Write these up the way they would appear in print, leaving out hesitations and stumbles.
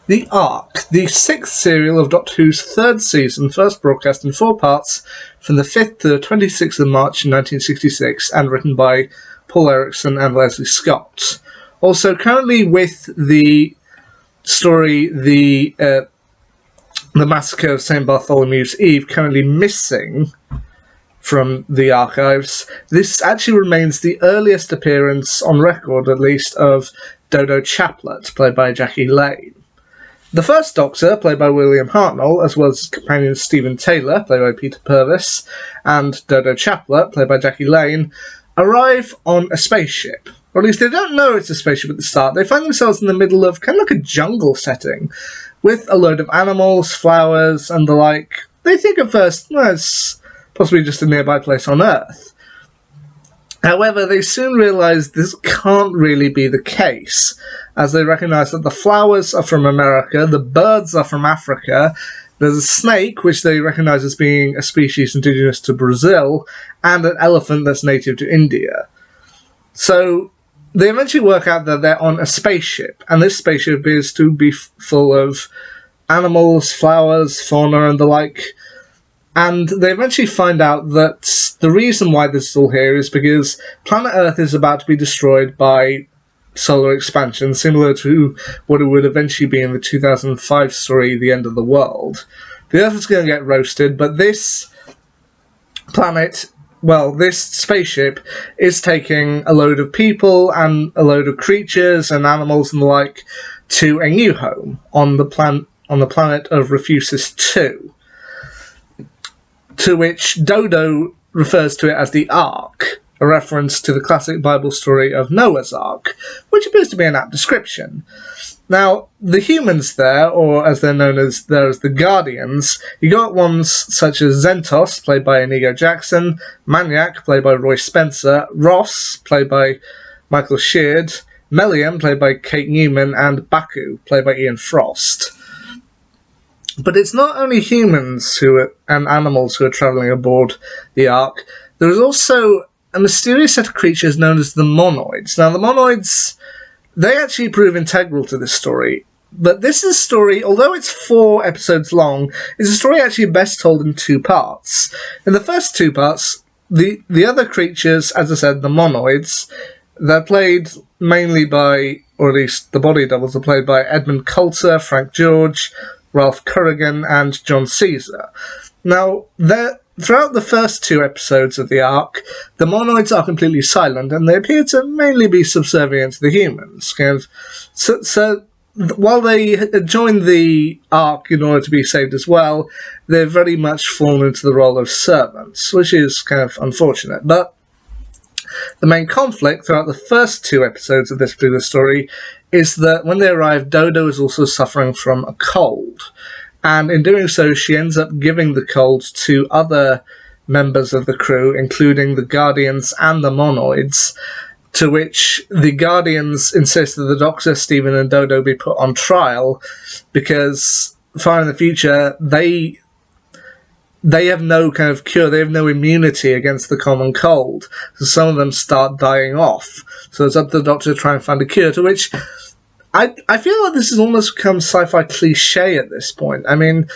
The Ark, the sixth serial of Doctor Who's third season, first broadcast in 4 parts from the 5th to the 26th of March 1966, and written by Paul Erickson and Leslie Scott. Also, currently with the story, the Massacre of St. Bartholomew's Eve, currently missing from the archives, this actually remains the earliest appearance, on record at least, of Dodo Chaplet, played by Jackie Lane. The first Doctor, played by William Hartnell, as well as his companion Stephen Taylor, played by Peter Purvis, and Dodo Chaplet, played by Jackie Lane, arrive on a spaceship. Or at least they don't know it's a spaceship at the start. They find themselves in the middle of kind of like a jungle setting, with a load of animals, flowers, and the like. They think at first, well, it's possibly just a nearby place on Earth. However, they soon realise this can't really be the case, as they recognise that the flowers are from America, the birds are from Africa, there's a snake, which they recognise as being a species indigenous to Brazil, and an elephant that's native to India. So they eventually work out that they're on a spaceship, and this spaceship appears to be full of animals, flowers, fauna, and the like. And they eventually find out that the reason why this is all here is because planet Earth is about to be destroyed by solar expansion, similar to what it would eventually be in the 2005 story, The End of the World. The Earth is going to get roasted, but this planet, well, this spaceship is taking a load of people and a load of creatures and animals and the like to a new home on the planet of Refusis 2. To which Dodo refers to it as the Ark, a reference to the classic Bible story of Noah's Ark, which appears to be an apt description. Now, the humans there, or as they're known as the Guardians, you got ones such as Zentos, played by Inigo Jackson, Maniac, played by Roy Spencer, Ross, played by Michael Sheard, Melian, played by Kate Newman, and Baku, played by Ian Frost. But it's not only humans and animals who are travelling aboard the Ark. There is also a mysterious set of creatures known as the Monoids. Now, the Monoids, they actually prove integral to this story. But this is a story, although it's 4 episodes long, is a story actually best told in 2 parts. In the first 2 parts, the other creatures, as I said, the Monoids, they're played mainly by, or at least the body doubles are played by Edmund Coulter, Frank George, Ralph Currigan, and John Caesar. Now, throughout the first 2 episodes of the Ark, the Monoids are completely silent, and they appear to mainly be subservient to the humans. So while they join the Ark in order to be saved as well, they've very much fallen into the role of servants, which is kind of unfortunate. But the main conflict throughout the first 2 episodes of this particular story is that when they arrive, Dodo is also suffering from a cold. And in doing so, she ends up giving the cold to other members of the crew, including the Guardians and the Monoids, to which the Guardians insist that the Doctor, Stephen, and Dodo be put on trial because far in the future, they have no kind of cure, they have no immunity against the common cold. So some of them start dying off. So it's up to the Doctor to try and find a cure, to which I feel like this has almost become sci-fi cliche at this point. I mean,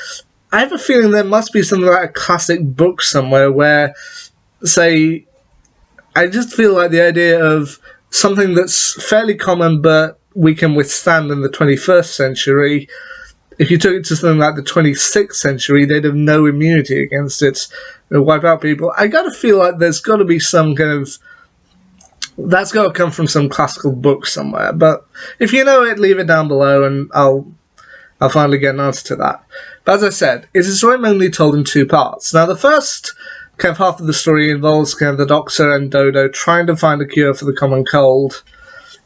I have a feeling there must be something like a classic book somewhere where, say, I just feel like the idea of something that's fairly common but we can withstand in the 21st century, if you took it to something like the 26th century, they'd have no immunity against it. It'll wipe out people. I gotta feel like there's gotta be some kind of... That's gotta come from some classical book somewhere. But if you know it, leave it down below and I'll finally get an answer to that. But as I said, it's a story mainly told in 2 parts. Now, the first kind of half of the story involves kind of the Doctor and Dodo trying to find a cure for the common cold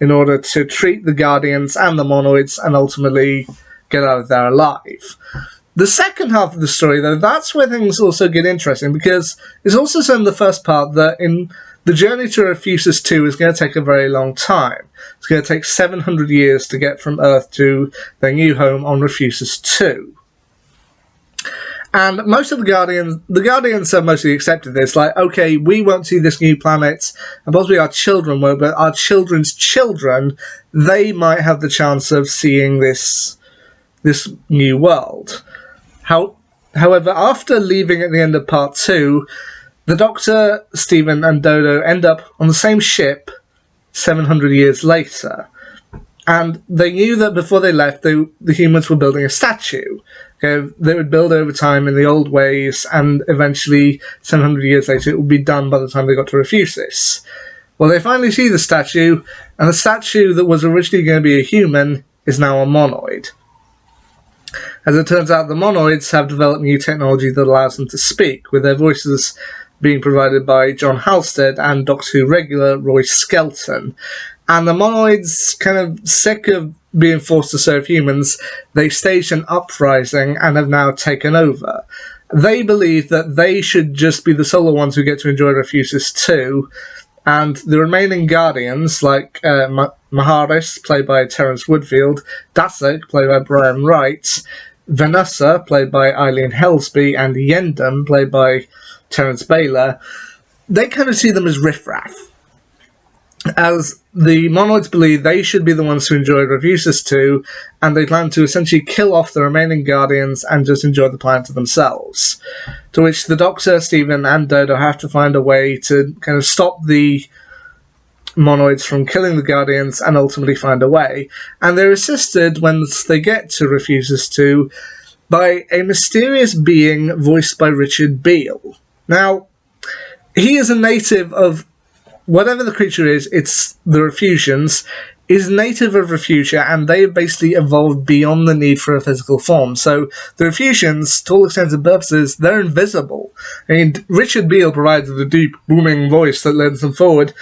in order to treat the Guardians and the Monoids and ultimately get out of there alive. The second half of the story, though, that's where things also get interesting, because it's also said in the first part that in the journey to Refusis 2 is going to take a very long time. It's going to take 700 years to get from Earth to their new home on Refusis 2. And most of the Guardians have mostly accepted this, like, okay, we won't see this new planet, and possibly our children won't, but our children's children, they might have the chance of seeing this this new world. However, after leaving at the end of part 2, the Doctor, Steven, and Dodo end up on the same ship 700 years later. And they knew that before they left, the humans were building a statue. Okay, they would build over time in the old ways, and eventually, 700 years later, it would be done by the time they got to Refusis. Well, they finally see the statue, and the statue that was originally going to be a human is now a monoid. As it turns out, the monoids have developed new technology that allows them to speak, with their voices being provided by John Halstead and Doctor Who regular Roy Skelton. And the monoids, kind of sick of being forced to serve humans, they staged an uprising and have now taken over. They believe that they should just be the solo ones who get to enjoy Refusis too, and the remaining Guardians, like Maharis, played by Terence Woodfield, Dasek, played by Brian Wright, Vanessa, played by Eileen Helsby, and Yendam, played by Terence Baylor, they kind of see them as riffraff. As the monoids believe they should be the ones to enjoy Refusis too, and they plan to essentially kill off the remaining Guardians and just enjoy the planet to themselves. To which the Doctor, Steven, and Dodo have to find a way to kind of stop the monoids from killing the Guardians and ultimately find a way. And they're assisted, once they get to Refusis too, by a mysterious being voiced by Richard Beale. Now, he is a native of whatever the creature is, it's the Refusians, is native of Refusia, and they've basically evolved beyond the need for a physical form. So the Refusians, to all extents and purposes, they're invisible. I mean, Richard Beale provides the deep, booming voice that lends them forward.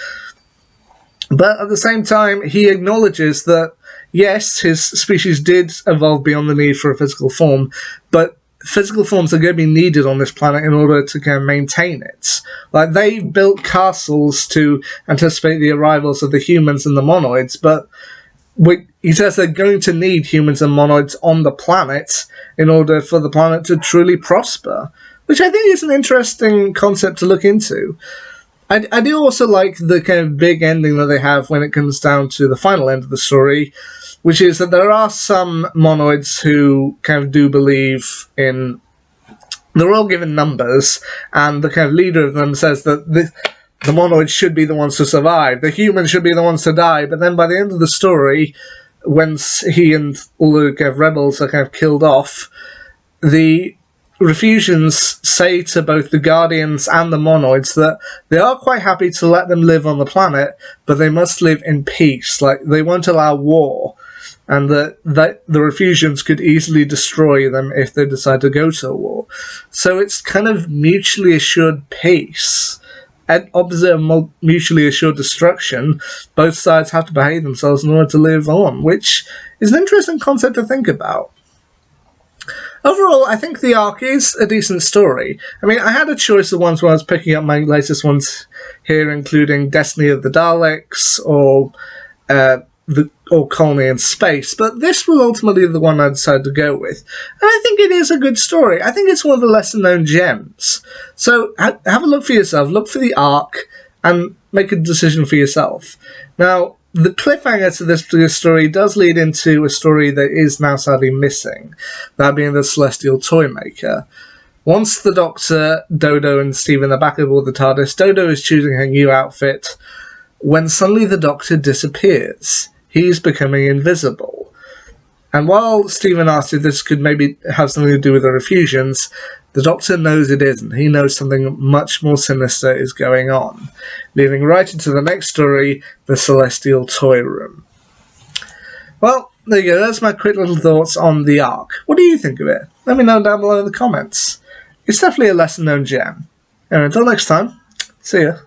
But at the same time, he acknowledges that, yes, his species did evolve beyond the need for a physical form, but physical forms are going to be needed on this planet in order to kind of maintain it. Like, they've built castles to anticipate the arrivals of the humans and the monoids, but he says they're going to need humans and monoids on the planet in order for the planet to truly prosper, which I think is an interesting concept to look into. I do also like the kind of big ending that they have when it comes down to the final end of the story, which is that there are some monoids who kind of do believe in... They're all given numbers, and the kind of leader of them says that the monoids should be the ones to survive, the humans should be the ones to die, but then by the end of the story, when he and all the kind of rebels are kind of killed off, the Refusians say to both the Guardians and the monoids that they are quite happy to let them live on the planet, but they must live in peace. Like, they won't allow war, and that the Refusians could easily destroy them if they decide to go to a war. So it's kind of mutually assured peace. At opposite of mutually assured destruction, both sides have to behave themselves in order to live on, which is an interesting concept to think about. Overall, I think the arc is a decent story. I mean, I had a choice of ones where I was picking up my latest ones here, including Destiny of the Daleks or Colony in Space, but this was ultimately the one I decided to go with. And I think it is a good story. I think it's one of the lesser-known gems. So have a look for yourself, look for the arc, and make a decision for yourself. Now, the cliffhanger to this particular story does lead into a story that is now sadly missing, that being the Celestial Toymaker. Once the Doctor, Dodo, and Steven are back aboard the TARDIS, Dodo is choosing her new outfit, when suddenly the Doctor disappears. He's becoming invisible. And while Steven asks if this could maybe have something to do with the Refusians, the Doctor knows it isn't. He knows something much more sinister is going on, leading right into the next story, the Celestial Toy Room. Well, there you go. That's my quick little thoughts on the arc. What do you think of it? Let me know down below in the comments. It's definitely a lesser-known gem. Anyway, until next time, see ya.